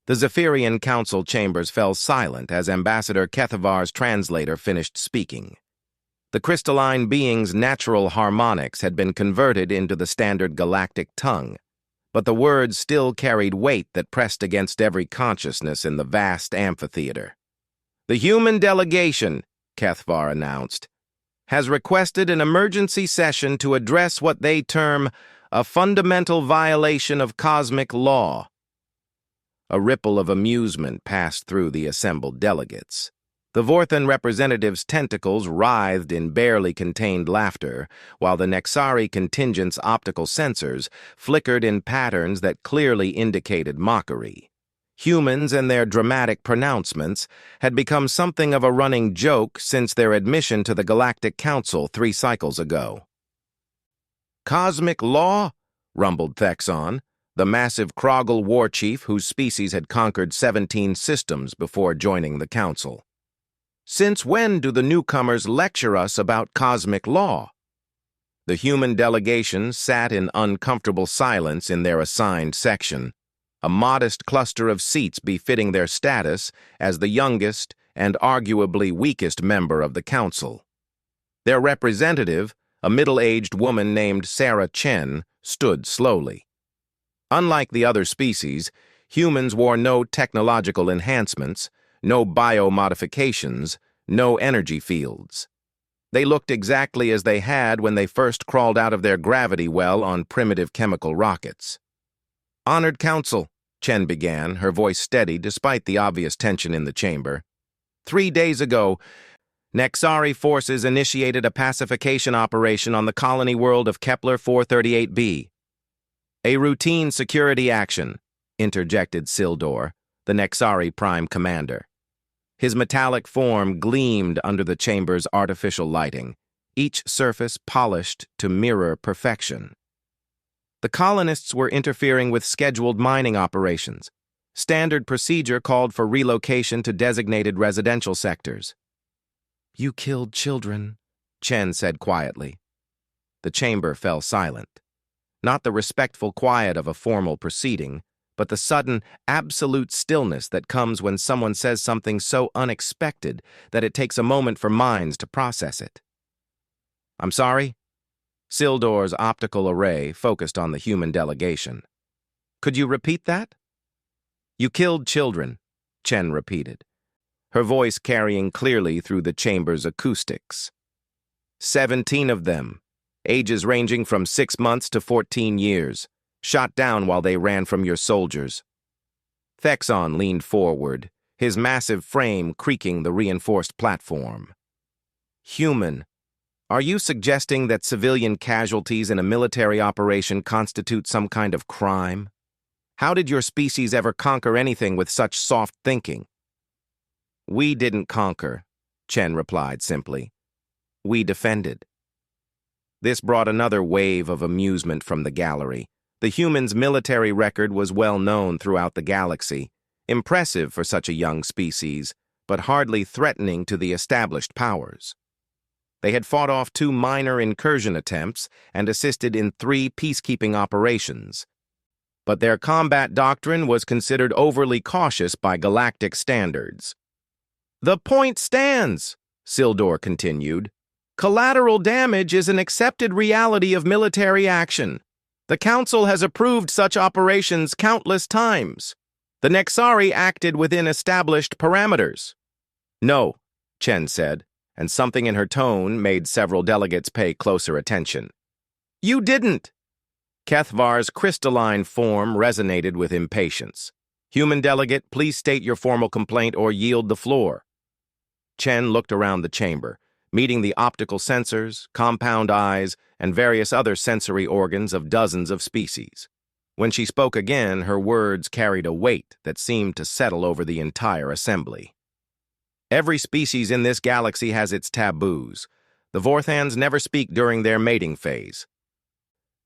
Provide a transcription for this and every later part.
The Zephyrian council chambers fell silent as Ambassador Kethavar's translator finished speaking. The crystalline being's natural harmonics had been converted into the standard galactic tongue, but the words still carried weight that pressed against every consciousness in the vast amphitheater. "The human delegation," Kethavar announced, "has requested an emergency session to address what they term a fundamental violation of cosmic law." A ripple of amusement passed through the assembled delegates. The Vorthan representatives' tentacles writhed in barely contained laughter, while the Nexari contingent's optical sensors flickered in patterns that clearly indicated mockery. Humans and their dramatic pronouncements had become something of a running joke since their admission to the Galactic Council 3 cycles ago. "Cosmic law?" rumbled Thexon, the massive Kroggle war chief whose species had conquered 17 systems before joining the Council. "Since when do the newcomers lecture us about cosmic law?" The human delegation sat in uncomfortable silence in their assigned section, a modest cluster of seats befitting their status as the youngest and arguably weakest member of the council. Their representative, a middle-aged woman named Sarah Chen, stood slowly. Unlike the other species, humans wore no technological enhancements, no biomodifications, no energy fields. They looked exactly as they had when they first crawled out of their gravity well on primitive chemical rockets. "Honored Council," Chen began, her voice steady despite the obvious tension in the chamber. 3 days ago, Nexari forces initiated a pacification operation on the colony world of Kepler 438b. "A routine security action," interjected Sildor, the Nexari Prime Commander. His metallic form gleamed under the chamber's artificial lighting, each surface polished to mirror perfection. The colonists were interfering with scheduled mining operations. Standard procedure called for relocation to designated residential sectors. "You killed children," Chen said quietly. The chamber fell silent. Not the respectful quiet of a formal proceeding, but the sudden, absolute stillness that comes when someone says something so unexpected that it takes a moment for minds to process it. "I'm sorry?" Sildor's optical array focused on the human delegation. "Could you repeat that?" "You killed children," Chen repeated, her voice carrying clearly through the chamber's acoustics. 17 of them, ages ranging from 6 months to 14 years, shot down while they ran from your soldiers. Thexon leaned forward, his massive frame creaking the reinforced platform. "Human, are you suggesting that civilian casualties in a military operation constitute some kind of crime? How did your species ever conquer anything with such soft thinking?" "We didn't conquer," Chen replied simply. "We defended." This brought another wave of amusement from the gallery. The human's military record was well known throughout the galaxy, impressive for such a young species, but hardly threatening to the established powers. They had fought off 2 minor incursion attempts and assisted in 3 peacekeeping operations. But their combat doctrine was considered overly cautious by galactic standards. "The point stands," Sildor continued. "Collateral damage is an accepted reality of military action. The Council has approved such operations countless times. The Nexari acted within established parameters." "No," Chen said, and something in her tone made several delegates pay closer attention. "You didn't." Kethavar's crystalline form resonated with impatience. "Human delegate, please state your formal complaint or yield the floor." Chen looked around the chamber, meeting the optical sensors, compound eyes, and various other sensory organs of dozens of species. When she spoke again, her words carried a weight that seemed to settle over the entire assembly. "Every species in this galaxy has its taboos. The Vorthans never speak during their mating phase.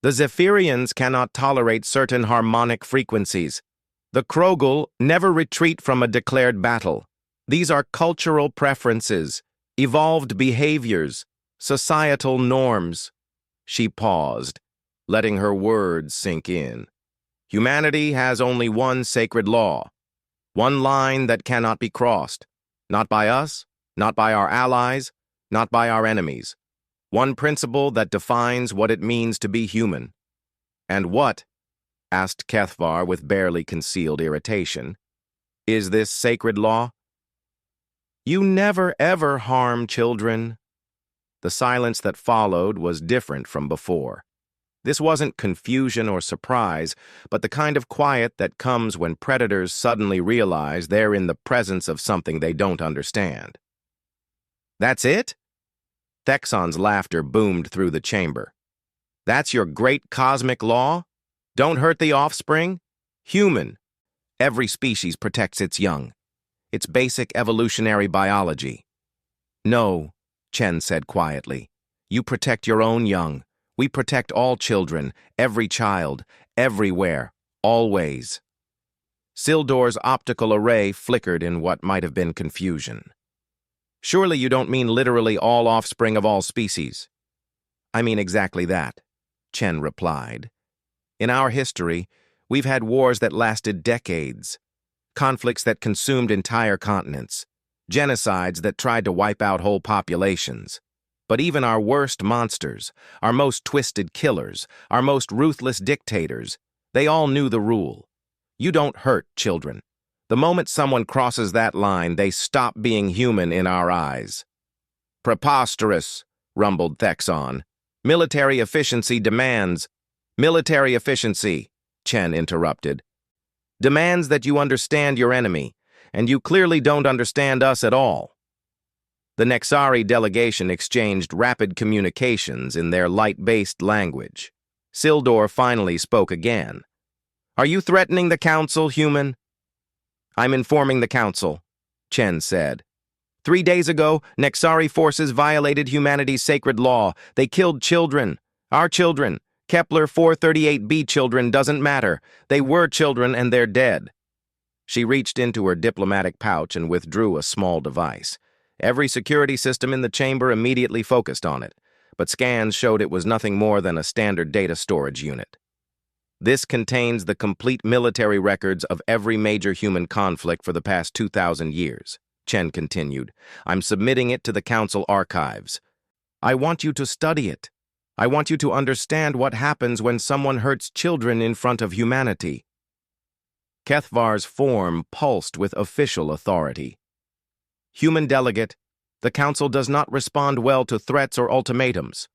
The Zephyrians cannot tolerate certain harmonic frequencies. The Kroggle never retreat from a declared battle. These are cultural preferences, evolved behaviors, societal norms." She paused, letting her words sink in. "Humanity has only one sacred law: One line that cannot be crossed. Not by us, not by our allies, not by our enemies. One principle that defines what it means to be human. And what, asked Kethvar with barely concealed irritation, is this sacred law? You never ever harm children. The silence that followed was different from before. This wasn't confusion or surprise, but the kind of quiet that comes when predators suddenly realize they're in the presence of something they don't understand. That's it? Thexon's laughter boomed through the chamber. That's your great cosmic law? Don't hurt the offspring? Human. Every species protects its young. It's basic evolutionary biology. No, Chen said quietly. You protect your own young. We protect all children, every child, everywhere, always. Sildor's optical array flickered in what might have been confusion. Surely you don't mean literally all offspring of all species. I mean exactly that, Chen replied. In our history, we've had wars that lasted decades, conflicts that consumed entire continents, genocides that tried to wipe out whole populations. But even our worst monsters, our most twisted killers, our most ruthless dictators, they all knew the rule. You don't hurt children. The moment someone crosses that line, they stop being human in our eyes. Preposterous, rumbled Thexon. Military efficiency demands. Military efficiency, Chen interrupted, demands that you understand your enemy, and you clearly don't understand us at all. The Nexari delegation exchanged rapid communications in their light-based language. Sildor finally spoke again. Are you threatening the Council, human? I'm informing the Council, Chen said. 3 days ago, Nexari forces violated humanity's sacred law. They killed children. Our children. Kepler 438b children doesn't matter. They were children and they're dead. She reached into her diplomatic pouch and withdrew a small device. Every security system in the chamber immediately focused on it, but scans showed it was nothing more than a standard data storage unit. This contains the complete military records of every major human conflict for the past 2,000 years, Chen continued. I'm submitting it to the Council archives. I want you to study it. I want you to understand what happens when someone hurts children in front of humanity. Kethvar's form pulsed with official authority. Human delegate, the Council does not respond well to threats or ultimatums.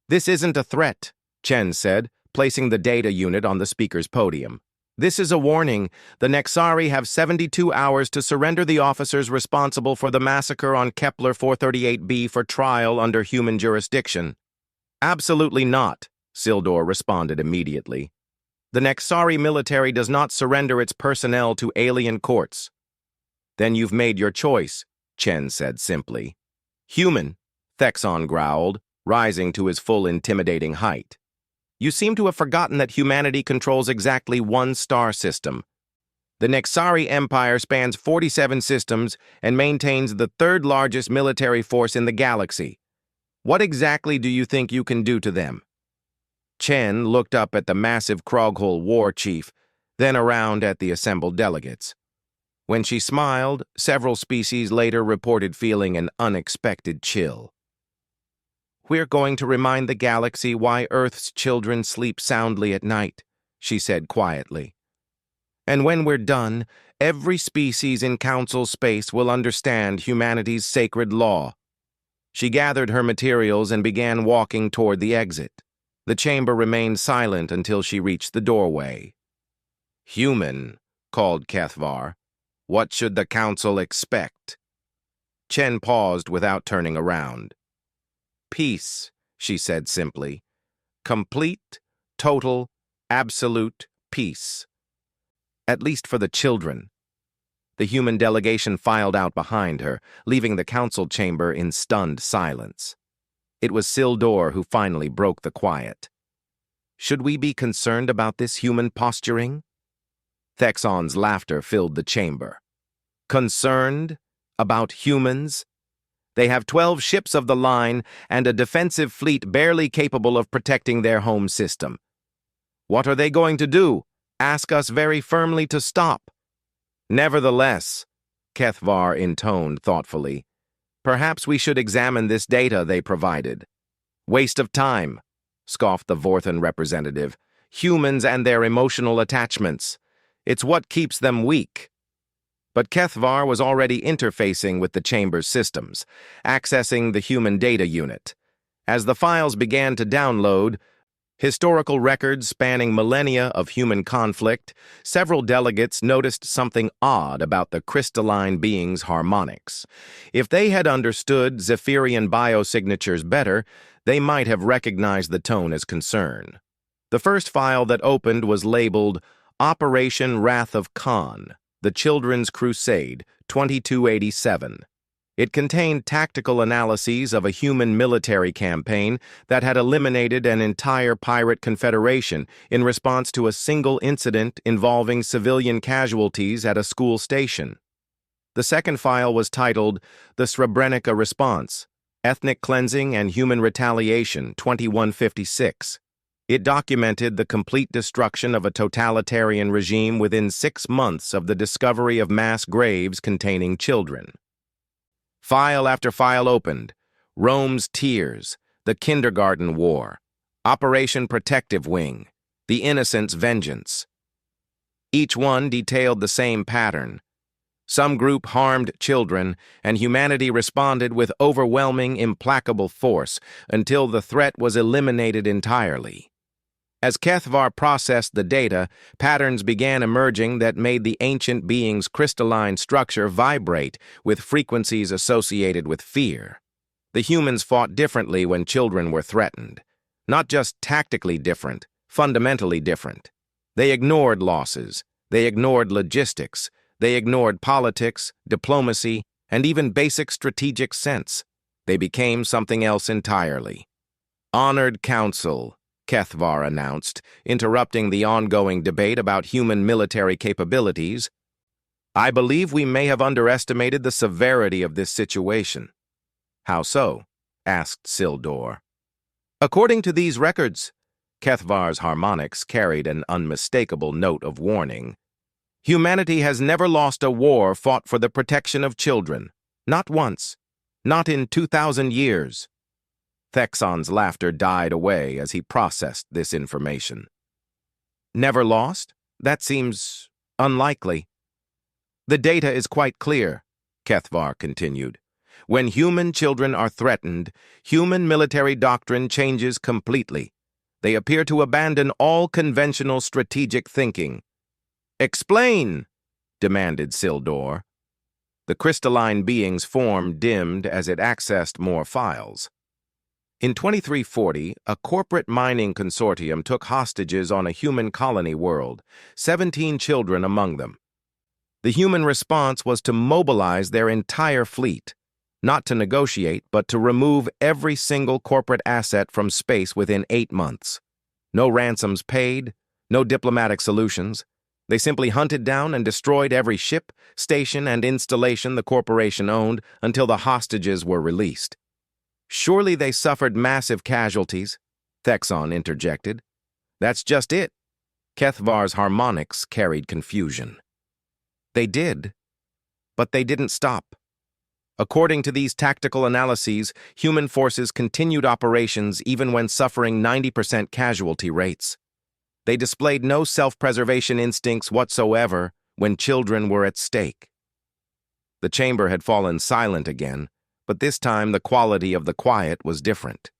This isn't a threat, Chen said, placing the data unit on the speaker's podium. This is a warning. The Nexari have 72 hours to surrender the officers responsible for the massacre on Kepler 438b for trial under human jurisdiction. Absolutely not, Sildor responded immediately. The Nexari military does not surrender its personnel to alien courts. Then you've made your choice, Chen said simply. Human, Thexon growled, rising to his full intimidating height. You seem to have forgotten that humanity controls exactly one star system. The Nexari Empire spans 47 systems and maintains the third largest military force in the galaxy. What exactly do you think you can do to them? Chen looked up at the massive Kroghol war chief, then around at the assembled delegates. When she smiled, several species later reported feeling an unexpected chill. We're going to remind the galaxy why Earth's children sleep soundly at night, she said quietly. And when we're done, every species in Council space will understand humanity's sacred law. She gathered her materials and began walking toward the exit. The chamber remained silent until she reached the doorway. Human, called Kethvar. What should the Council expect? Chen paused without turning around. Peace, she said simply. Complete, total, absolute peace. At least for the children. The human delegation filed out behind her, leaving the Council chamber in stunned silence. It was Sildor who finally broke the quiet. Should we be concerned about this human posturing? Thexon's laughter filled the chamber. Concerned? About humans? They have 12 ships of the line and a defensive fleet barely capable of protecting their home system. What are they going to do? Ask us very firmly to stop. Nevertheless, Kethvar intoned thoughtfully, perhaps we should examine this data they provided. Waste of time, scoffed the Vorthan representative. Humans and their emotional attachments. It's what keeps them weak. But Kethvar was already interfacing with the chamber's systems, accessing the human data unit. As the files began to download, historical records spanning millennia of human conflict, several delegates noticed something odd about the crystalline being's harmonics. If they had understood Zephyrian biosignatures better, they might have recognized the tone as concern. The first file that opened was labeled Operation Wrath of Khan, The Children's Crusade, 2287. It contained tactical analyses of a human military campaign that had eliminated an entire pirate confederation in response to a single incident involving civilian casualties at a school station. The second file was titled The Srebrenica Response, Ethnic Cleansing and Human Retaliation, 2156. It documented the complete destruction of a totalitarian regime within 6 months of the discovery of mass graves containing children. File after file opened. Rome's Tears, The Kindergarten War, Operation Protective Wing, The Innocent's Vengeance. Each one detailed the same pattern. Some group harmed children, and humanity responded with overwhelming, implacable force until the threat was eliminated entirely. As Kethvar processed the data, patterns began emerging that made the ancient being's crystalline structure vibrate with frequencies associated with fear. The humans fought differently when children were threatened. Not just tactically different, fundamentally different. They ignored losses. They ignored logistics. They ignored politics, diplomacy, and even basic strategic sense. They became something else entirely. Honored Council, Kethvar announced, interrupting the ongoing debate about human military capabilities. I believe we may have underestimated the severity of this situation. How so? Asked Sildor. According to these records, Kethvar's harmonics carried an unmistakable note of warning. Humanity has never lost a war fought for the protection of children. Not once. Not in 2,000 years. Thexon's laughter died away as he processed this information. Never lost? That seems unlikely. The data is quite clear, Kethvar continued. When human children are threatened, human military doctrine changes completely. They appear to abandon all conventional strategic thinking. Explain, demanded Sildor. The crystalline being's form dimmed as it accessed more files. In 2340, a corporate mining consortium took hostages on a human colony world, 17 children among them. The human response was to mobilize their entire fleet, not to negotiate, but to remove every single corporate asset from space within 8 months. No ransoms paid, no diplomatic solutions. They simply hunted down and destroyed every ship, station, and installation the corporation owned until the hostages were released. Surely they suffered massive casualties, Thexon interjected. That's just it. Kethvar's harmonics carried confusion. They did, but they didn't stop. According to these tactical analyses, human forces continued operations even when suffering 90% casualty rates. They displayed no self-preservation instincts whatsoever when children were at stake. The chamber had fallen silent again, but this time the quality of the quiet was different.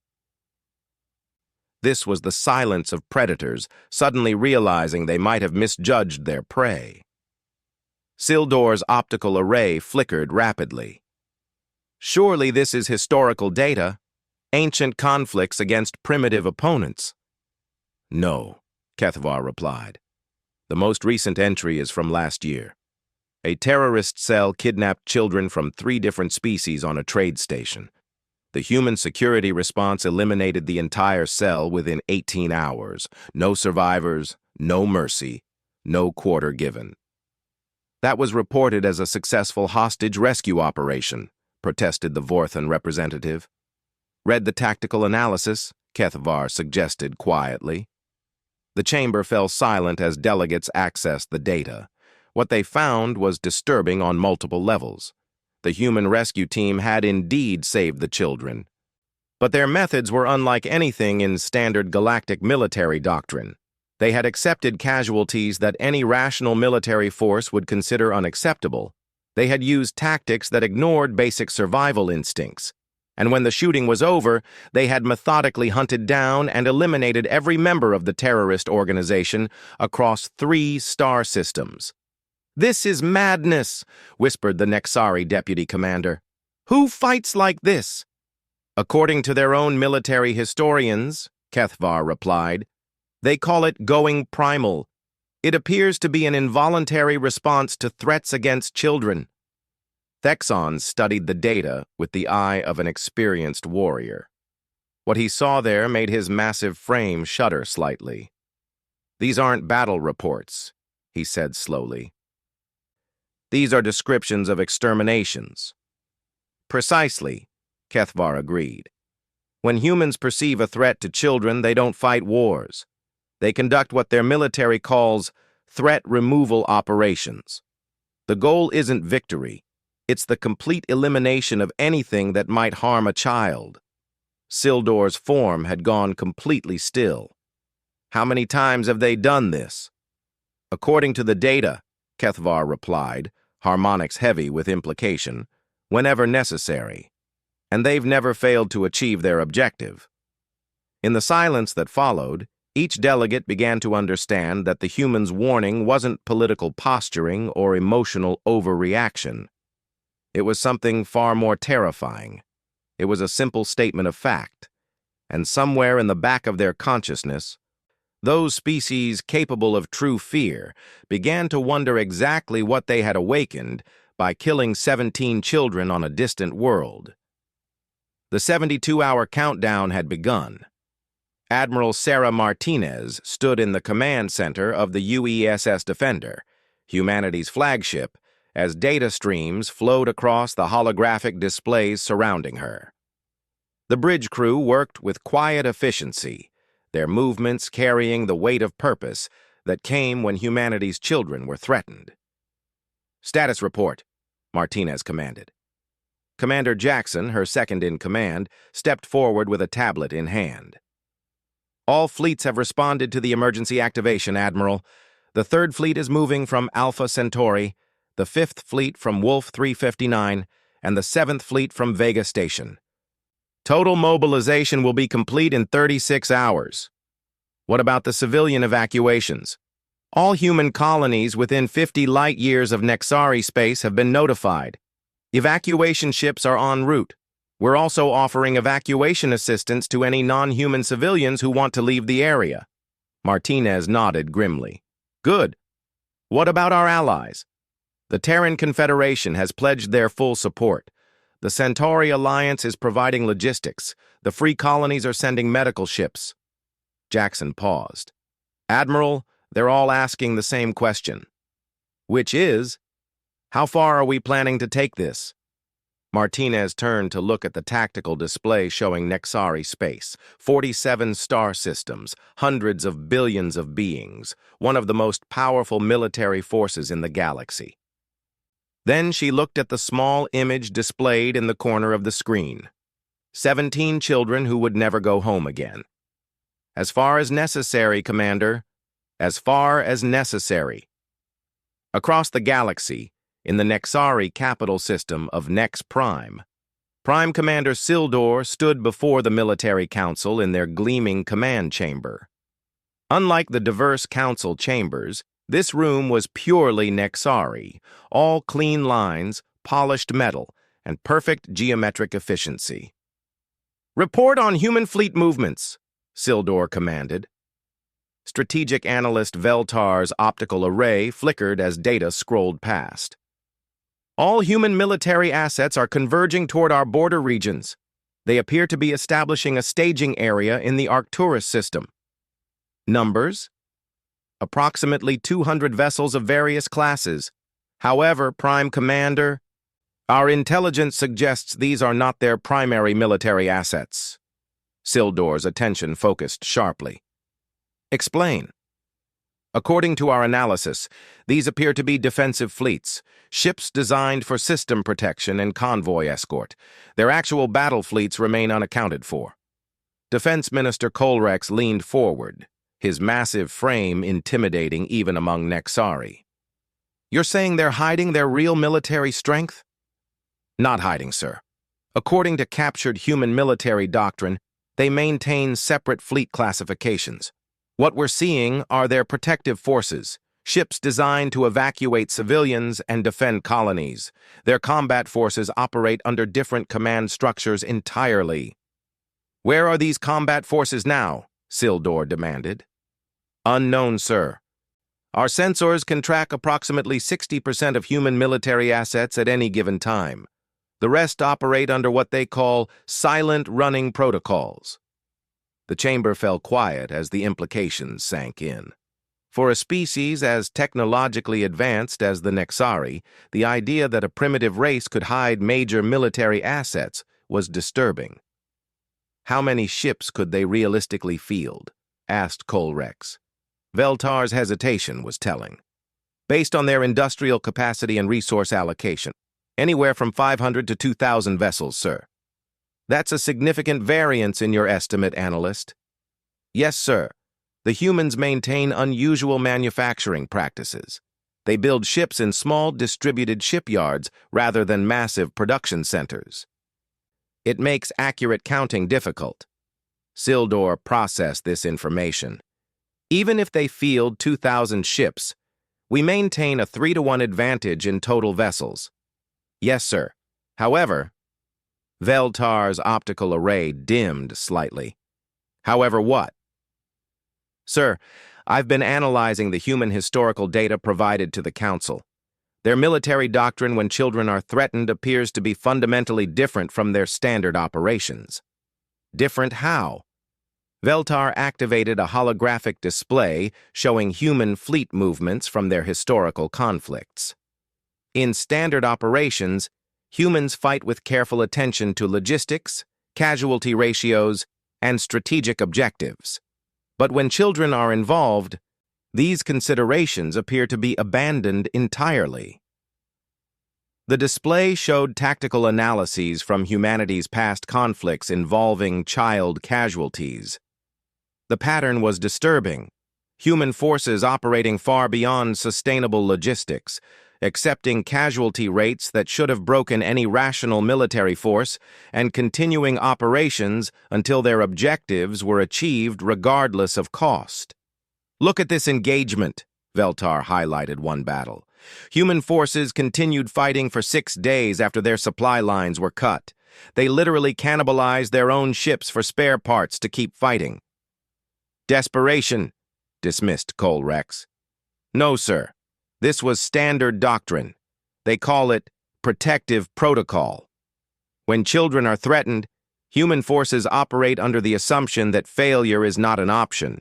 This was the silence of predators suddenly realizing they might have misjudged their prey. Sildor's optical array flickered rapidly. Surely this is historical data, ancient conflicts against primitive opponents. No, Kethvar replied. The most recent entry is from last year. A terrorist cell kidnapped children from 3 different species on a trade station. The human security response eliminated the entire cell within 18 hours. No survivors, no mercy, no quarter given. That was reported as a successful hostage rescue operation, protested the Vorthan representative. Read the tactical analysis, Kethvar suggested quietly. The chamber fell silent as delegates accessed the data. What they found was disturbing on multiple levels. The human rescue team had indeed saved the children. But their methods were unlike anything in standard galactic military doctrine. They had accepted casualties that any rational military force would consider unacceptable. They had used tactics that ignored basic survival instincts. And when the shooting was over, they had methodically hunted down and eliminated every member of the terrorist organization across 3 star systems. "This is madness," whispered the Nexari deputy commander. "Who fights like this?" "According to their own military historians," Kethvar replied, "they call it going primal. It appears to be an involuntary response to threats against children." Thexon studied the data with the eye of an experienced warrior. What he saw there made his massive frame shudder slightly. "These aren't battle reports," he said slowly. "These are descriptions of exterminations." "Precisely," Kethvar agreed. "When humans perceive a threat to children, they don't fight wars. They conduct what their military calls threat removal operations. The goal isn't victory. It's the complete elimination of anything that might harm a child." Sildor's form had gone completely still. "How many times have they done this?" "According to the data," Kethvar replied, harmonics heavy with implication, "whenever necessary. And they've never failed to achieve their objective." In the silence that followed, each delegate began to understand that the humans' warning wasn't political posturing or emotional overreaction. It was something far more terrifying. It was a simple statement of fact. And somewhere in the back of their consciousness, those species capable of true fear began to wonder exactly what they had awakened by killing 17 children on a distant world. The 72-hour countdown had begun. Admiral Sarah Martinez stood in the command center of the UESS Defender, humanity's flagship, as data streams flowed across the holographic displays surrounding her. The bridge crew worked with quiet efficiency, their movements carrying the weight of purpose that came when humanity's children were threatened. "Status report," Martinez commanded. Commander Jackson, her second-in-command, stepped forward with a tablet in hand. "All fleets have responded to the emergency activation, Admiral. The 3rd Fleet is moving from Alpha Centauri, the 5th Fleet from Wolf 359, and the 7th Fleet from Vega Station. Total mobilization will be complete in 36 hours. What about the civilian evacuations? All human colonies within 50 light-years of Nexari space have been notified. Evacuation ships are en route. We're also offering evacuation assistance to any non-human civilians who want to leave the area." Martinez nodded grimly. "Good. What about our allies? The Terran Confederation has pledged their full support. The Centauri Alliance is providing logistics. The free colonies are sending medical ships." Jackson paused. "Admiral, they're all asking the same question. Which is, how far are we planning to take this?" Martinez turned to look at the tactical display showing Nexari space, 47 star systems, hundreds of billions of beings, one of the most powerful military forces in the galaxy. Then she looked at the small image displayed in the corner of the screen. 17 children who would never go home again. "As far as necessary, Commander. As far as necessary." Across the galaxy, in the Nexari capital system of Nex Prime, Prime Commander Sildor stood before the military council in their gleaming command chamber. Unlike the diverse council chambers, this room was purely Nexari, all clean lines, polished metal, and perfect geometric efficiency. "Report on human fleet movements," Sildor commanded. Strategic analyst Veltar's optical array flickered as data scrolled past. "All human military assets are converging toward our border regions. They appear to be establishing a staging area in the Arcturus system. Numbers? Approximately 200 vessels of various classes. However, Prime Commander, our intelligence suggests these are not their primary military assets." Sildor's attention focused sharply. "Explain." According to our analysis, these appear to be defensive fleets, ships designed for system protection and convoy escort. Their actual battle fleets remain unaccounted for. Defense Minister Colrex leaned forward, his massive frame intimidating even among Nexari. You're saying they're hiding their real military strength? Not hiding, sir. According to captured human military doctrine, they maintain separate fleet classifications. What we're seeing are their protective forces, ships designed to evacuate civilians and defend colonies. Their combat forces operate under different command structures entirely. Where are these combat forces now? Sildor demanded. Unknown, sir. Our sensors can track approximately 60% of human military assets at any given time. The rest operate under what they call silent running protocols. The chamber fell quiet as the implications sank in. For a species as technologically advanced as the Nexari, the idea that a primitive race could hide major military assets was disturbing. How many ships could they realistically field? Asked Colrex. Veltar's hesitation was telling. Based on their industrial capacity and resource allocation, anywhere from 500 to 2,000 vessels, sir. That's a significant variance in your estimate, analyst. Yes, sir. The humans maintain unusual manufacturing practices. They build ships in small, distributed shipyards rather than massive production centers. It makes accurate counting difficult. Sildor processed this information. Even if they field 2,000 ships, we maintain a 3-to-1 advantage in total vessels. Yes, sir. However, Veltar's optical array dimmed slightly. However what? Sir, I've been analyzing the human historical data provided to the Council. Their military doctrine when children are threatened appears to be fundamentally different from their standard operations. Different how? Veltar activated a holographic display showing human fleet movements from their historical conflicts. In standard operations, humans fight with careful attention to logistics, casualty ratios, and strategic objectives. But when children are involved, these considerations appear to be abandoned entirely. The display showed tactical analyses from humanity's past conflicts involving child casualties. The pattern was disturbing. Human forces operating far beyond sustainable logistics, accepting casualty rates that should have broken any rational military force, and continuing operations until their objectives were achieved regardless of cost. Look at this engagement, Veltar highlighted one battle. Human forces continued fighting for 6 days after their supply lines were cut. They literally cannibalized their own ships for spare parts to keep fighting. Desperation, dismissed Colrex. No, sir. This was standard doctrine. They call it protective protocol. When children are threatened, human forces operate under the assumption that failure is not an option.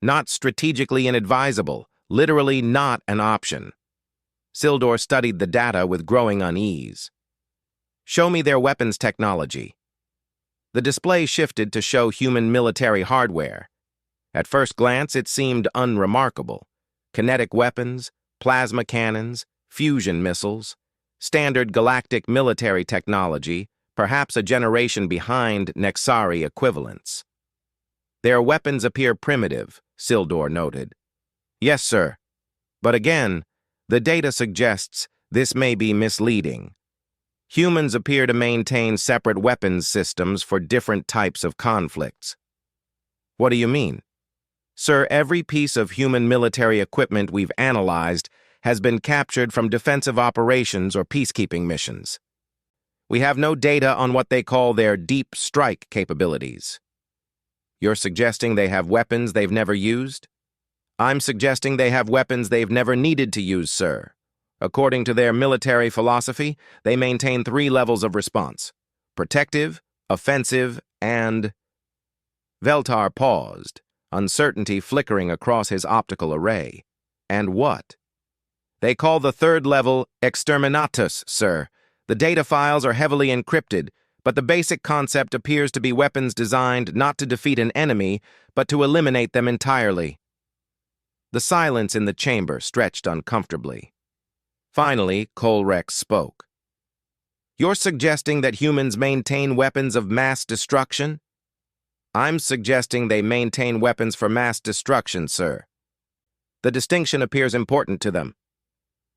Not strategically inadvisable, literally not an option. Sildor studied the data with growing unease. Show me their weapons technology. The display shifted to show human military hardware. At first glance, it seemed unremarkable. Kinetic weapons, plasma cannons, fusion missiles, standard galactic military technology, perhaps a generation behind Nexari equivalents. Their weapons appear primitive, Sildor noted. Yes, sir. But again, the data suggests this may be misleading. Humans appear to maintain separate weapons systems for different types of conflicts. What do you mean? Sir, every piece of human military equipment we've analyzed has been captured from defensive operations or peacekeeping missions. We have no data on what they call their deep strike capabilities. You're suggesting they have weapons they've never used? I'm suggesting they have weapons they've never needed to use, sir. According to their military philosophy, they maintain 3 levels of response: protective, offensive, and... Veltar paused, uncertainty flickering across his optical array. And what? They call the 3rd level exterminatus, sir. The data files are heavily encrypted, but the basic concept appears to be weapons designed not to defeat an enemy, but to eliminate them entirely. The silence in the chamber stretched uncomfortably. Finally, Colrex spoke. "You're suggesting that humans maintain weapons of mass destruction?" "I'm suggesting they maintain weapons for mass destruction, sir. The distinction appears important to them."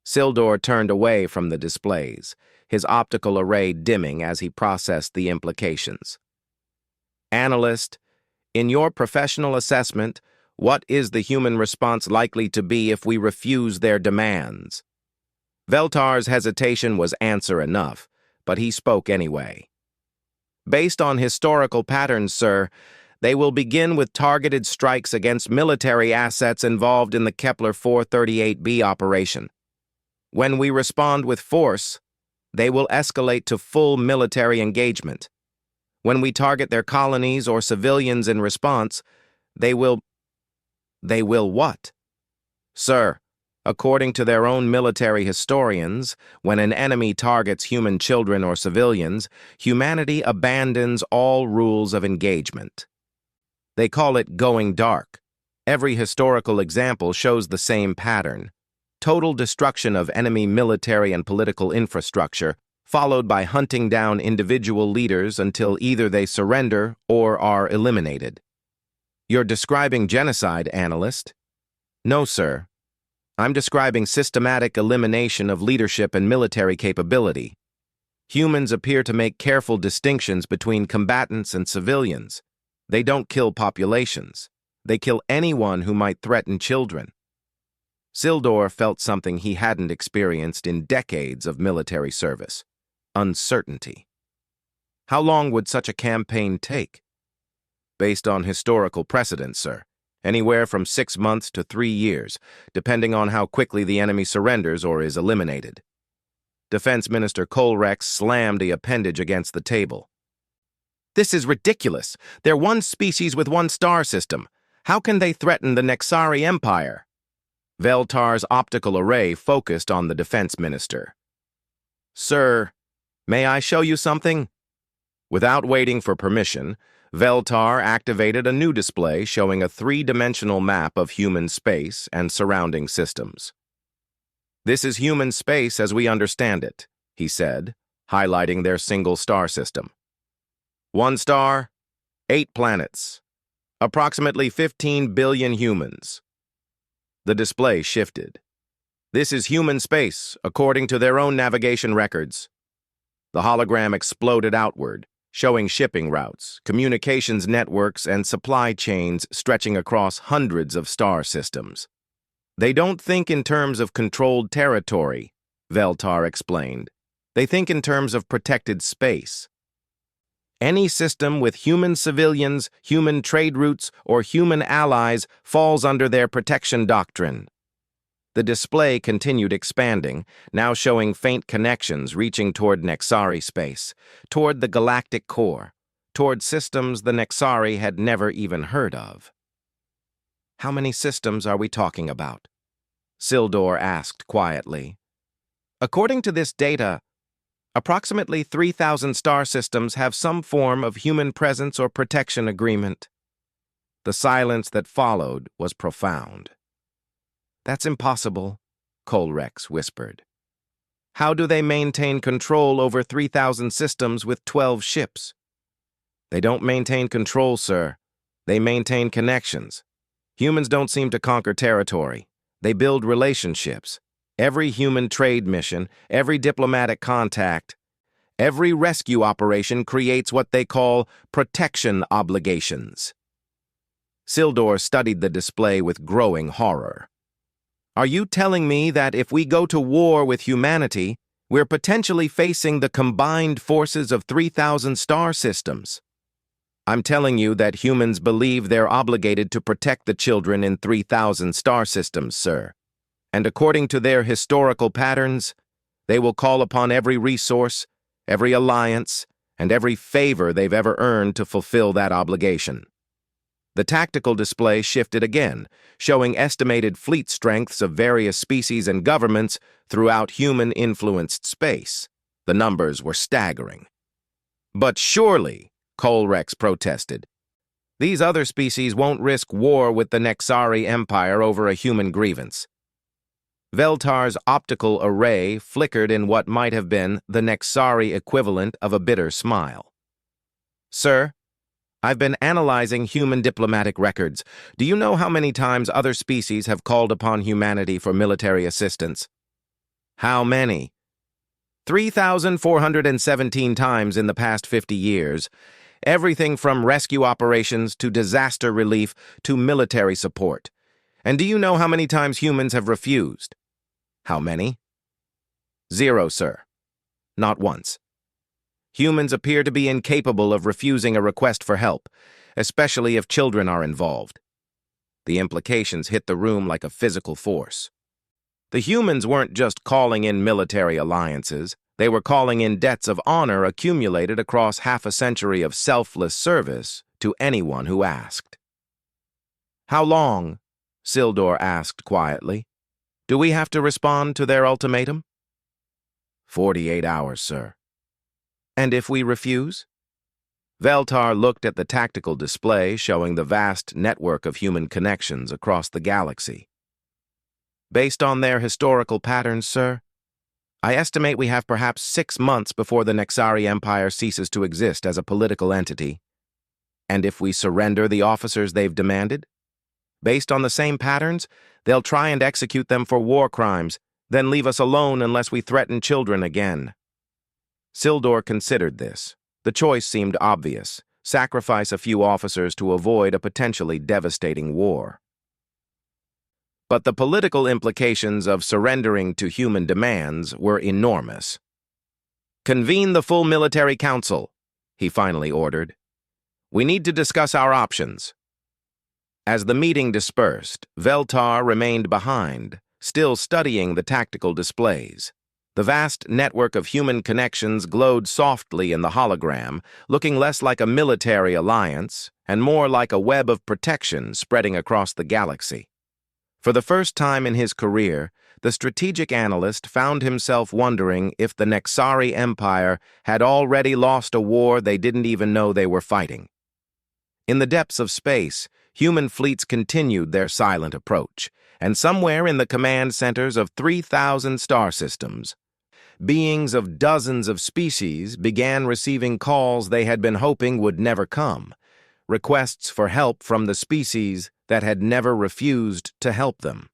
Sildor turned away from the displays, his optical array dimming as he processed the implications. "Analyst, in your professional assessment, what is the human response likely to be if we refuse their demands?" Veltar's hesitation was answer enough, but he spoke anyway. "Based on historical patterns, sir, they will begin with targeted strikes against military assets involved in the Kepler 438b operation. When we respond with force, they will escalate to full military engagement. When we target their colonies or civilians in response, they will what? Sir, according to their own military historians, when an enemy targets human children or civilians, humanity abandons all rules of engagement. They call it going dark. Every historical example shows the same pattern. Total destruction of enemy military and political infrastructure, followed by hunting down individual leaders until either they surrender or are eliminated. You're describing genocide, analyst? No, sir. I'm describing systematic elimination of leadership and military capability. Humans appear to make careful distinctions between combatants and civilians. They don't kill populations. They kill anyone who might threaten children. Sildor felt something he hadn't experienced in decades of military service: uncertainty. How long would such a campaign take? Based on historical precedent, sir. Anywhere from 6 months to 3 years, depending on how quickly the enemy surrenders or is eliminated. Defense Minister Colrex slammed the appendage against the table. "This is ridiculous. They're one species with one star system. How can they threaten the Nexari Empire?" Veltar's optical array focused on the defense minister. "Sir, may I show you something?" Without waiting for permission, Veltar activated a new display showing a 3-dimensional map of human space and surrounding systems. "This is human space as we understand it," he said, highlighting their single star system. 1 star, 8 planets, approximately 15 billion humans. The display shifted. "This is human space, according to their own navigation records." The hologram exploded outward, showing shipping routes, communications networks, and supply chains stretching across hundreds of star systems. "They don't think in terms of controlled territory," Veltar explained. "They think in terms of protected space. Any system with human civilians, human trade routes, or human allies falls under their protection doctrine." The display continued expanding, now showing faint connections reaching toward Nexari space, toward the galactic core, toward systems the Nexari had never even heard of. "How many systems are we talking about?" Sildor asked quietly. "According to this data, approximately 3,000 star systems have some form of human presence or protection agreement." The silence that followed was profound. "That's impossible," Colrex whispered. "How do they maintain control over 3,000 systems with 12 ships?" "They don't maintain control, sir. They maintain connections. Humans don't seem to conquer territory. They build relationships. Every human trade mission, every diplomatic contact, every rescue operation creates what they call protection obligations." Sildor studied the display with growing horror. "Are you telling me that if we go to war with humanity, we're potentially facing the combined forces of 3,000 star systems?" "I'm telling you that humans believe they're obligated to protect the children in 3,000 star systems, sir. And according to their historical patterns, they will call upon every resource, every alliance, and every favor they've ever earned to fulfill that obligation." The tactical display shifted again, showing estimated fleet strengths of various species and governments throughout human-influenced space. The numbers were staggering. "But surely," Colrex protested, These other species won't risk war with the Nexari Empire over a human grievance. Veltar's optical array flickered in what might have been the Nexari equivalent of a bitter smile. Sir, I've been analyzing human diplomatic records. Do you know how many times other species have called upon humanity for military assistance? How many? 3,417 times in the past 50 years. Everything from rescue operations to disaster relief to military support. And do you know how many times humans have refused? How many? 0, sir. Not once. Humans appear to be incapable of refusing a request for help, especially if children are involved. The implications hit the room like a physical force. The humans weren't just calling in military alliances, they were calling in debts of honor accumulated across half a century of selfless service to anyone who asked. How long? Sildor asked quietly. Do we have to respond to their ultimatum? 48 hours, sir. And if we refuse? Veltar looked at the tactical display showing the vast network of human connections across the galaxy. Based on their historical patterns, sir, I estimate we have perhaps 6 months before the Nexari Empire ceases to exist as a political entity. And if we surrender the officers they've demanded? Based on the same patterns, they'll try and execute them for war crimes, then leave us alone unless we threaten children again. Sildor considered this. The choice seemed obvious. Sacrifice a few officers to avoid a potentially devastating war. But the political implications of surrendering to human demands were enormous. Convene the full military council, he finally ordered. We need to discuss our options. As the meeting dispersed, Veltar remained behind, still studying the tactical displays. The vast network of human connections glowed softly in the hologram, looking less like a military alliance and more like a web of protection spreading across the galaxy. For the first time in his career, the strategic analyst found himself wondering if the Nexari Empire had already lost a war they didn't even know they were fighting. In the depths of space, human fleets continued their silent approach, and somewhere in the command centers of 3,000 star systems, beings of dozens of species began receiving calls they had been hoping would never come, requests for help from the species that had never refused to help them.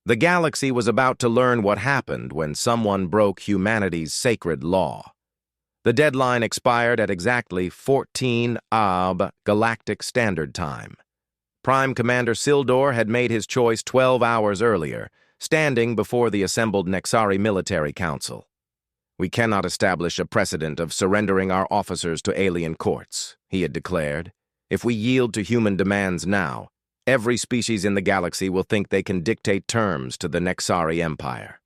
The galaxy was about to learn what happened when someone broke humanity's sacred law. The deadline expired at exactly 14 Ab Galactic Standard Time. Prime Commander Sildor had made his choice 12 hours earlier, standing before the assembled Nexari Military Council. We cannot establish a precedent of surrendering our officers to alien courts, he had declared. If we yield to human demands now, every species in the galaxy will think they can dictate terms to the Nexari Empire.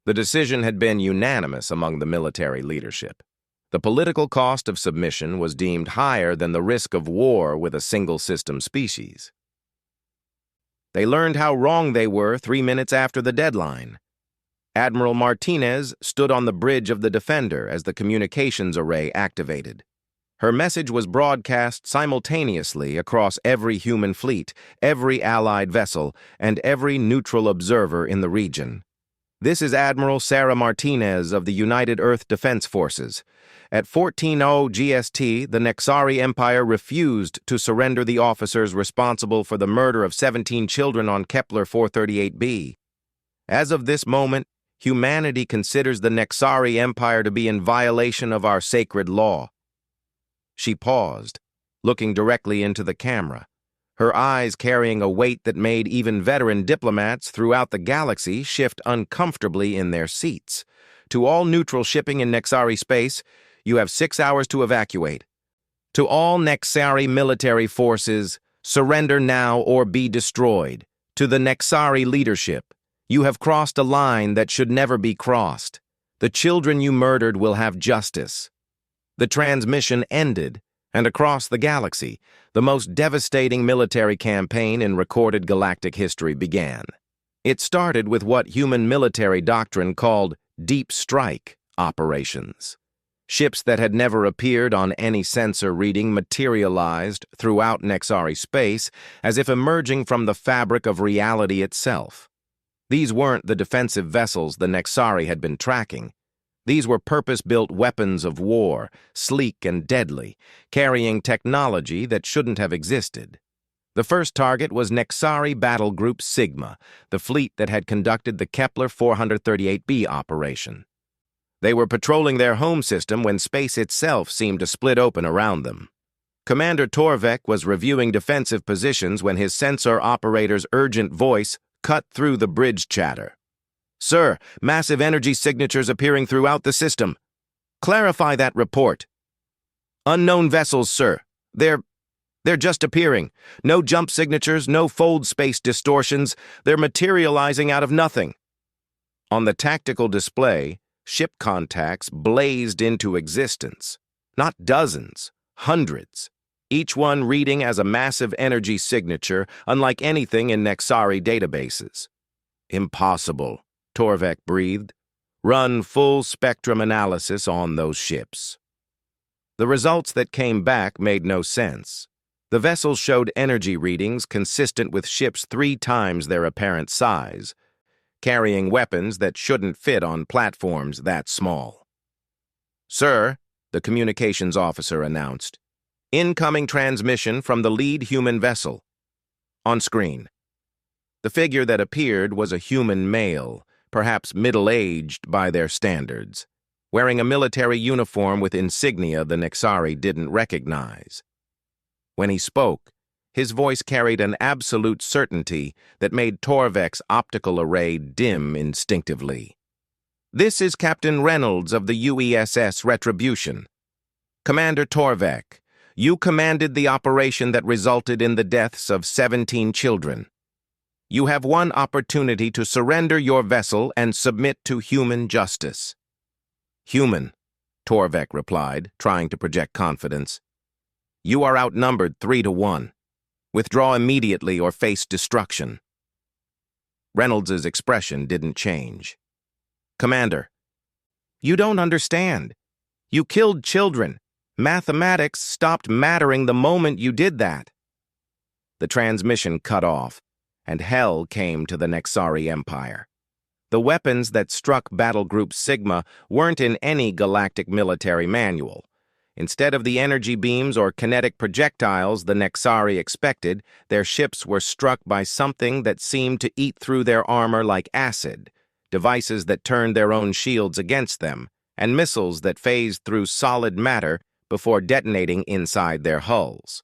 The decision had been unanimous among the military leadership. The political cost of submission was deemed higher than the risk of war with a single-system species. They learned how wrong they were 3 minutes after the deadline. Admiral Martinez stood on the bridge of the Defender as the communications array activated. Her message was broadcast simultaneously across every human fleet, every Allied vessel, and every neutral observer in the region. This is Admiral Sarah Martinez of the United Earth Defense Forces. At 14:00 GST, the Nexari Empire refused to surrender the officers responsible for the murder of 17 children on Kepler 438b. As of this moment, humanity considers the Nexari Empire to be in violation of our sacred law. She paused, looking directly into the camera, her eyes carrying a weight that made even veteran diplomats throughout the galaxy shift uncomfortably in their seats. To all neutral shipping in Nexari space, you have 6 hours to evacuate. To all Nexari military forces, surrender now or be destroyed. To the Nexari leadership, you have crossed a line that should never be crossed. The children you murdered will have justice. The transmission ended, and across the galaxy, the most devastating military campaign in recorded galactic history began. It started with what human military doctrine called deep strike operations. Ships that had never appeared on any sensor reading materialized throughout Nexari space as if emerging from the fabric of reality itself. These weren't the defensive vessels the Nexari had been tracking. These were purpose-built weapons of war, sleek and deadly, carrying technology that shouldn't have existed. The first target was Nexari Battle Group Sigma, the fleet that had conducted the Kepler 438b operation. They were patrolling their home system when space itself seemed to split open around them. Commander Torvek was reviewing defensive positions when his sensor operator's urgent voice cut through the bridge chatter. "Sir, massive energy signatures appearing throughout the system. Clarify that report." "Unknown vessels, sir. They're just appearing. No jump signatures, no fold space distortions. They're materializing out of nothing." On the tactical display, ship contacts blazed into existence. Not dozens, hundreds. Each one reading as a massive energy signature, unlike anything in Nexari databases. "Impossible," Torvek breathed. "Run full spectrum analysis on those ships." The results that came back made no sense. The vessels showed energy readings consistent with ships 3 times their apparent size, carrying weapons that shouldn't fit on platforms that small. "Sir," the communications officer announced, "incoming transmission from the lead human vessel." On screen. The figure that appeared was a human male, perhaps middle-aged by their standards, wearing a military uniform with insignia the Nexari didn't recognize. When he spoke, his voice carried an absolute certainty that made Torvek's optical array dim instinctively. "This is Captain Reynolds of the UESS Retribution. Commander Torvek, you commanded the operation that resulted in the deaths of 17 children. You have one opportunity to surrender your vessel and submit to human justice." "Human," Torvek replied, trying to project confidence. "You are outnumbered 3-1. Withdraw immediately or face destruction." Reynolds's expression didn't change. "Commander, you don't understand. You killed children. Mathematics stopped mattering the moment you did that." The transmission cut off, and hell came to the Nexari Empire. The weapons that struck Battle Group Sigma weren't in any galactic military manual. Instead of the energy beams or kinetic projectiles the Nexari expected, their ships were struck by something that seemed to eat through their armor like acid, devices that turned their own shields against them, and missiles that phased through solid matter before detonating inside their hulls.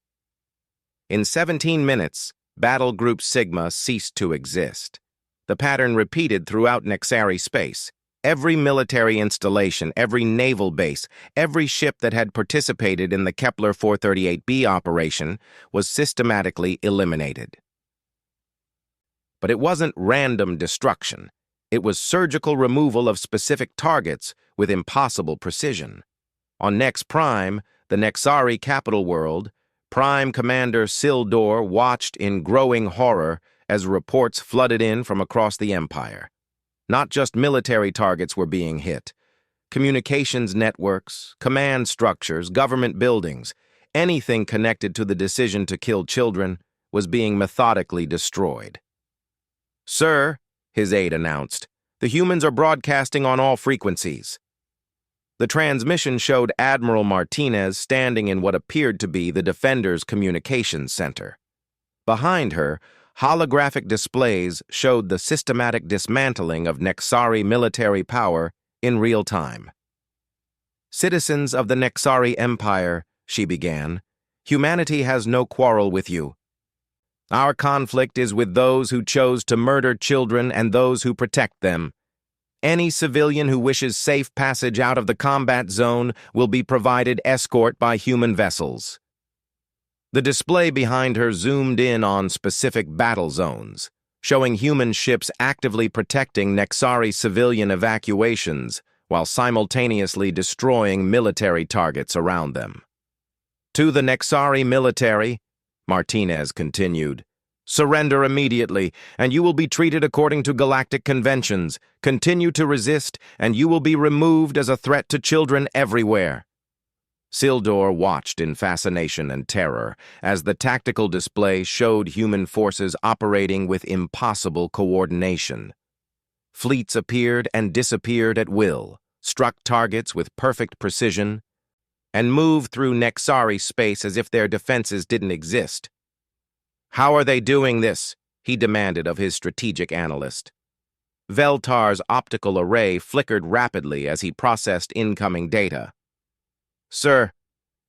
In 17 minutes, Battle Group Sigma ceased to exist. The pattern repeated throughout Nexari space. Every military installation, every naval base, every ship that had participated in the Kepler 438b operation was systematically eliminated. But it wasn't random destruction. It was surgical removal of specific targets with impossible precision. On Nex Prime, the Nexari capital world, Prime Commander Sildor watched in growing horror as reports flooded in from across the Empire. Not just military targets were being hit. Communications networks, command structures, government buildings, anything connected to the decision to kill children was being methodically destroyed. "Sir," his aide announced, "the humans are broadcasting on all frequencies." The transmission showed Admiral Martinez standing in what appeared to be the Defender's communications center. Behind her, holographic displays showed the systematic dismantling of Nexari military power in real time. "Citizens of the Nexari Empire," she began, "humanity has no quarrel with you. Our conflict is with those who chose to murder children and those who protect them. Any civilian who wishes safe passage out of the combat zone will be provided escort by human vessels." The display behind her zoomed in on specific battle zones, showing human ships actively protecting Nexari civilian evacuations while simultaneously destroying military targets around them. "To the Nexari military," Martinez continued, Surrender immediately, and you will be treated according to galactic conventions. Continue to resist, and you will be removed as a threat to children everywhere. Sildor watched in fascination and terror as the tactical display showed human forces operating with impossible coordination. Fleets appeared and disappeared at will, struck targets with perfect precision, and moved through Nexari space as if their defenses didn't exist. "How are they doing this?" he demanded of his strategic analyst. Veltar's optical array flickered rapidly as he processed incoming data. "Sir,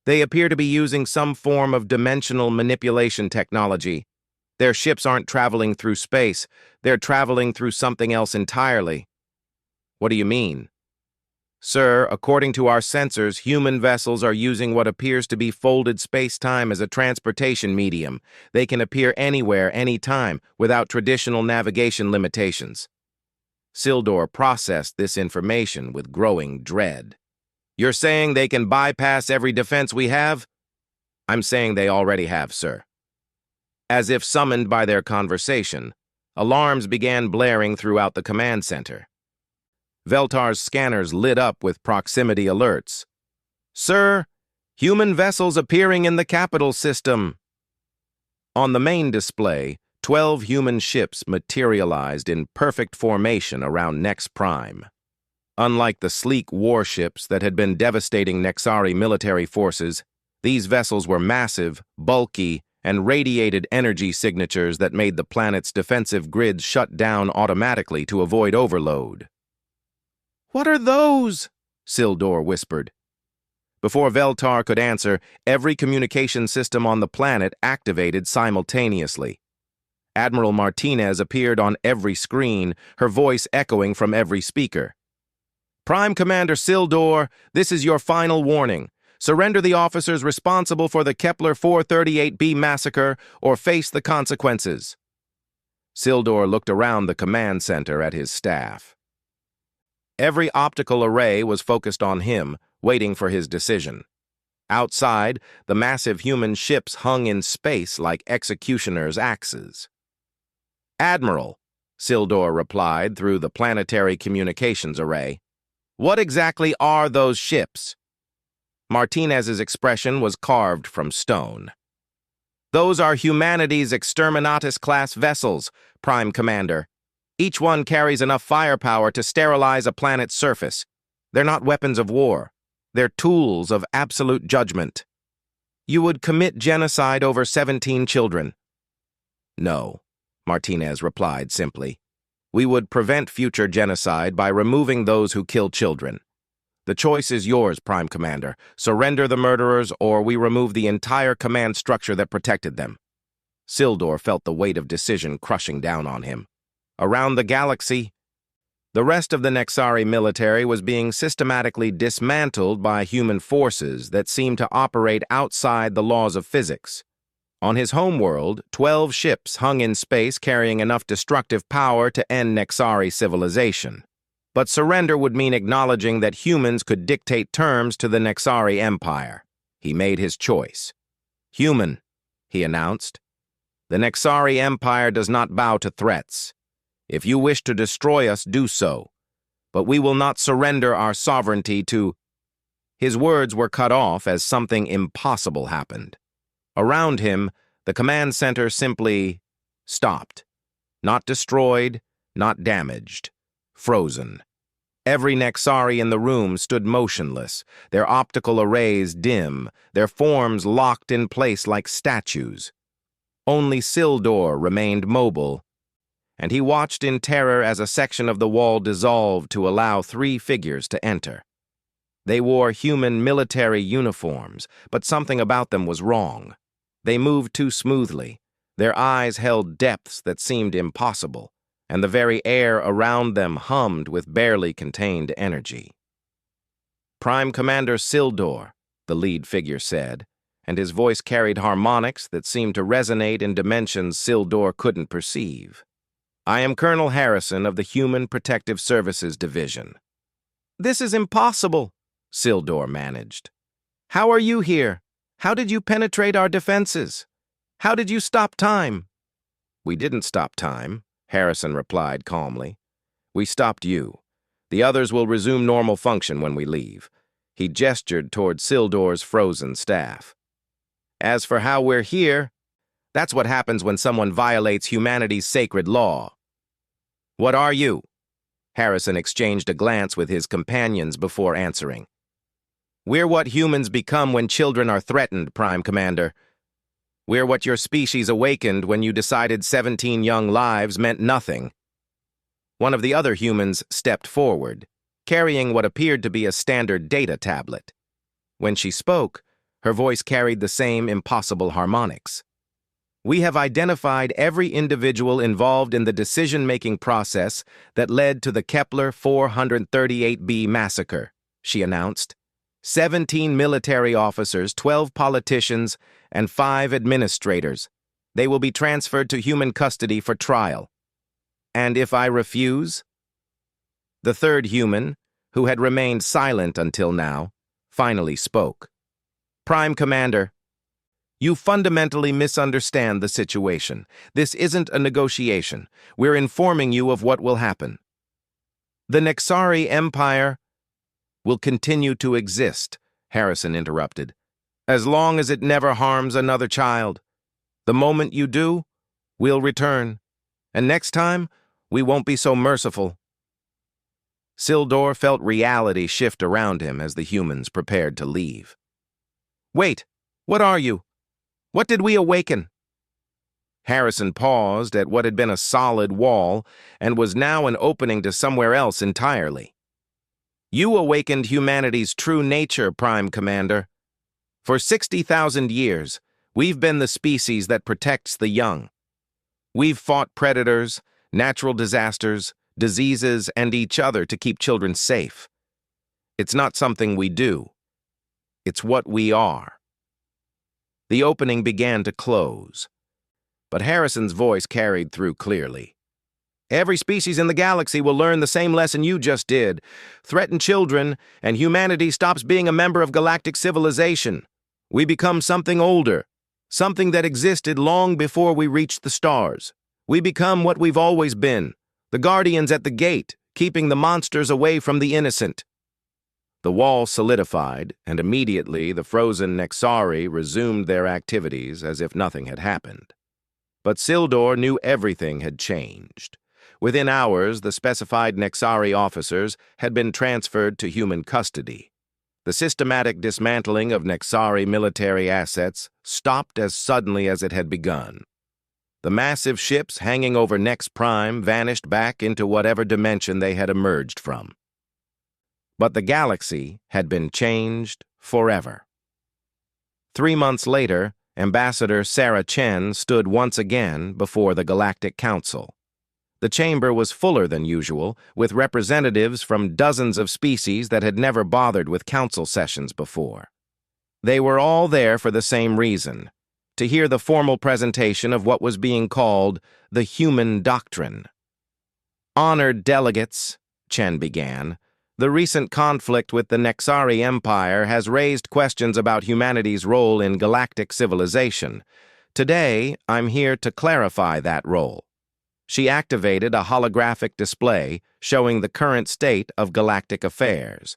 they appear to be using some form of dimensional manipulation technology. Their ships aren't traveling through space, they're traveling through something else entirely." "What do you mean?" "Sir, according to our sensors, human vessels are using what appears to be folded space-time as a transportation medium. They can appear anywhere, anytime, without traditional navigation limitations." Sildor processed this information with growing dread. "You're saying they can bypass every defense we have?" "I'm saying they already have, sir." As if summoned by their conversation, alarms began blaring throughout the command center. Veltar's scanners lit up with proximity alerts. "Sir, human vessels appearing in the capital system." On the main display, 12 human ships materialized in perfect formation around Nex Prime. Unlike the sleek warships that had been devastating Nexari military forces, these vessels were massive, bulky, and radiated energy signatures that made the planet's defensive grids shut down automatically to avoid overload. "What are those?" Sildor whispered. Before Veltar could answer, every communication system on the planet activated simultaneously. Admiral Martinez appeared on every screen, her voice echoing from every speaker. "Prime Commander Sildor, this is your final warning. Surrender the officers responsible for the Kepler 438b massacre or face the consequences." Sildor looked around the command center at his staff. Every optical array was focused on him, waiting for his decision. Outside, the massive human ships hung in space like executioners' axes. "Admiral," Sildor replied through the planetary communications array, "what exactly are those ships?" Martinez's expression was carved from stone. "Those are humanity's Exterminatus-class vessels, Prime Commander. Each one carries enough firepower to sterilize a planet's surface. They're not weapons of war. They're tools of absolute judgment. You would commit genocide over 17 children." "No," Martinez replied simply. "We would prevent future genocide by removing those who kill children. The choice is yours, Prime Commander. Surrender the murderers, or we remove the entire command structure that protected them." Sildor felt the weight of decision crushing down on him. Around the galaxy, the rest of the Nexari military was being systematically dismantled by human forces that seemed to operate outside the laws of physics. On his homeworld, 12 ships hung in space carrying enough destructive power to end Nexari civilization. But surrender would mean acknowledging that humans could dictate terms to the Nexari Empire. He made his choice. "Human," he announced. "The Nexari Empire does not bow to threats. If you wish to destroy us, do so. But we will not surrender our sovereignty to—" His words were cut off as something impossible happened. Around him, the command center simply stopped. Not destroyed, not damaged. Frozen. Every Nexari in the room stood motionless, their optical arrays dim, their forms locked in place like statues. Only Sildor remained mobile, and he watched in terror as a section of the wall dissolved to allow 3 figures to enter. They wore human military uniforms, but something about them was wrong. They moved too smoothly. Their eyes held depths that seemed impossible, and the very air around them hummed with barely contained energy. "Prime Commander Sildor," the lead figure said, and his voice carried harmonics that seemed to resonate in dimensions Sildor couldn't perceive. "I am Colonel Harrison of the Human Protective Services Division." "This is impossible," Sildor managed. "How are you here? How did you penetrate our defenses? How did you stop time?" "We didn't stop time," Harrison replied calmly. "We stopped you. The others will resume normal function when we leave." He gestured toward Sildor's frozen staff. "As for how we're here, that's what happens when someone violates humanity's sacred law." "What are you?" Harrison exchanged a glance with his companions before answering. "We're what humans become when children are threatened, Prime Commander. We're what your species awakened when you decided 17 young lives meant nothing." One of the other humans stepped forward, carrying what appeared to be a standard data tablet. When she spoke, her voice carried the same impossible harmonics. "We have identified every individual involved in the decision-making process that led to the Kepler 438b massacre," she announced. 17 military officers, 12 politicians, and 5 administrators. They will be transferred to human custody for trial. "And if I refuse?" The third human, who had remained silent until now, finally spoke. "Prime Commander, you fundamentally misunderstand the situation. This isn't a negotiation. We're informing you of what will happen. The Nexari Empire will continue to exist," Harrison interrupted, "as long as it never harms another child. The moment you do, we'll return. And next time, we won't be so merciful." Sildor felt reality shift around him as the humans prepared to leave. "Wait, what are you? What did we awaken?" Harrison paused at what had been a solid wall and was now an opening to somewhere else entirely. "You awakened humanity's true nature, Prime Commander. For 60,000 years, we've been the species that protects the young. We've fought predators, natural disasters, diseases, and each other to keep children safe. It's not something we do. It's what we are." The opening began to close, but Harrison's voice carried through clearly. "Every species in the galaxy will learn the same lesson you just did. Threaten children, and humanity stops being a member of galactic civilization. We become something older, something that existed long before we reached the stars. We become what we've always been, the guardians at the gate, keeping the monsters away from the innocent." The wall solidified, and immediately the frozen Nexari resumed their activities as if nothing had happened. But Sildor knew everything had changed. Within hours, the specified Nexari officers had been transferred to human custody. The systematic dismantling of Nexari military assets stopped as suddenly as it had begun. The massive ships hanging over Nex Prime vanished back into whatever dimension they had emerged from. But the galaxy had been changed forever. 3 months later, Ambassador Sarah Chen stood once again before the Galactic Council. The chamber was fuller than usual, with representatives from dozens of species that had never bothered with council sessions before. They were all there for the same reason: to hear the formal presentation of what was being called the Human Doctrine. "Honored delegates," Chen began, "the recent conflict with the Nexari Empire has raised questions about humanity's role in galactic civilization. Today, I'm here to clarify that role." She activated a holographic display showing the current state of galactic affairs.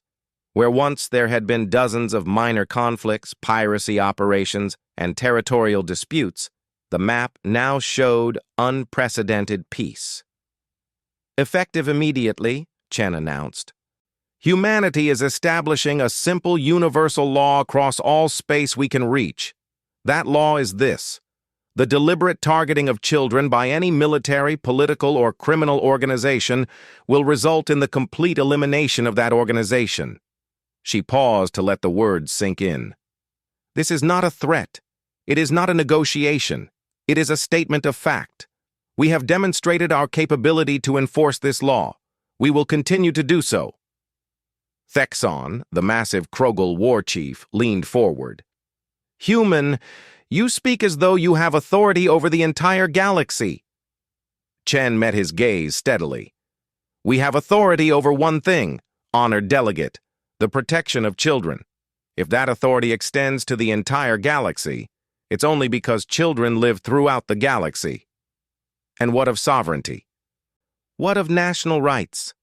Where once there had been dozens of minor conflicts, piracy operations, and territorial disputes, the map now showed unprecedented peace. "Effective immediately," Chen announced, "humanity is establishing a simple universal law across all space we can reach. That law is this: the deliberate targeting of children by any military, political, or criminal organization will result in the complete elimination of that organization." She paused to let the words sink in. "This is not a threat. It is not a negotiation. It is a statement of fact. We have demonstrated our capability to enforce this law. We will continue to do so." Thexon, the massive Krogel war chief, leaned forward. "Human, you speak as though you have authority over the entire galaxy." Chen met his gaze steadily. "We have authority over one thing, honored delegate: the protection of children. If that authority extends to the entire galaxy, it's only because children live throughout the galaxy." And what of sovereignty? What of national rights?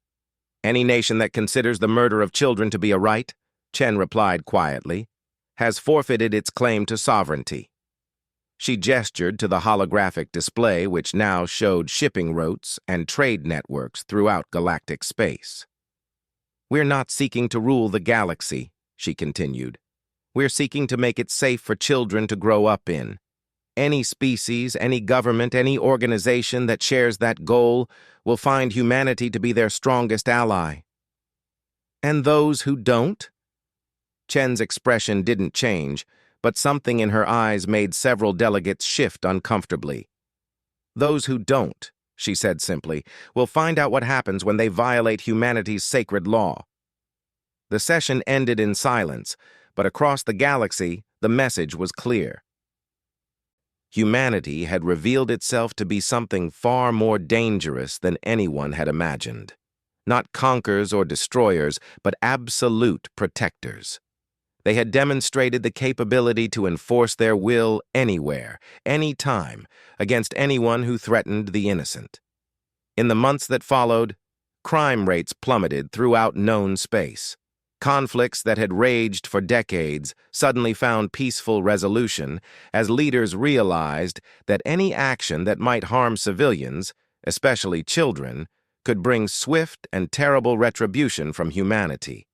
Any nation that considers the murder of children to be a right, Chen replied quietly, has forfeited its claim to sovereignty. She gestured to the holographic display which now showed shipping routes and trade networks throughout galactic space. We're not seeking to rule the galaxy, she continued. We're seeking to make it safe for children to grow up in. Any species, any government, any organization that shares that goal will find humanity to be their strongest ally. And those who don't? Chen's expression didn't change, but something in her eyes made several delegates shift uncomfortably. Those who don't, she said simply, will find out what happens when they violate humanity's sacred law. The session ended in silence, but across the galaxy, the message was clear. Humanity had revealed itself to be something far more dangerous than anyone had imagined. Not conquerors or destroyers, but absolute protectors. They had demonstrated the capability to enforce their will anywhere, anytime, against anyone who threatened the innocent. In the months that followed, crime rates plummeted throughout known space. Conflicts that had raged for decades suddenly found peaceful resolution as leaders realized that any action that might harm civilians, especially children, could bring swift and terrible retribution from humanity.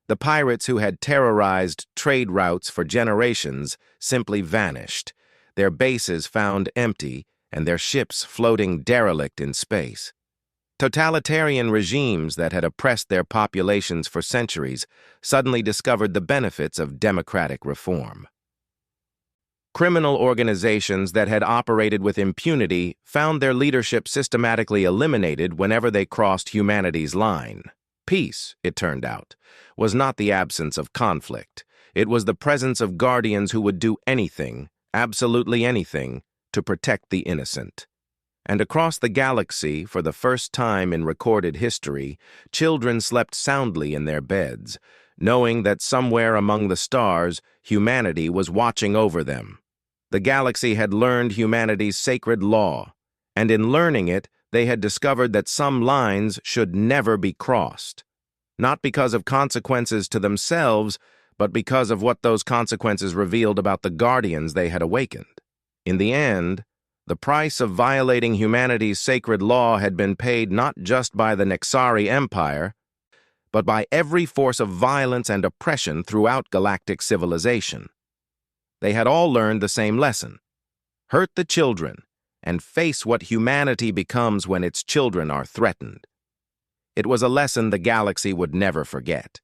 The pirates who had terrorized trade routes for generations simply vanished, their bases found empty and their ships floating derelict in space. Totalitarian regimes that had oppressed their populations for centuries suddenly discovered the benefits of democratic reform. Criminal organizations that had operated with impunity found their leadership systematically eliminated whenever they crossed humanity's line. Peace, it turned out, was not the absence of conflict. It was the presence of guardians who would do anything, absolutely anything, to protect the innocent. And across the galaxy, for the first time in recorded history, children slept soundly in their beds, knowing that somewhere among the stars, humanity was watching over them. The galaxy had learned humanity's sacred law, and in learning it, they had discovered that some lines should never be crossed, not because of consequences to themselves, but because of what those consequences revealed about the guardians they had awakened. In the end, the price of violating humanity's sacred law had been paid not just by the Nexari Empire, but by every force of violence and oppression throughout galactic civilization. They had all learned the same lesson: hurt the children, and face what humanity becomes when its children are threatened. It was a lesson the galaxy would never forget.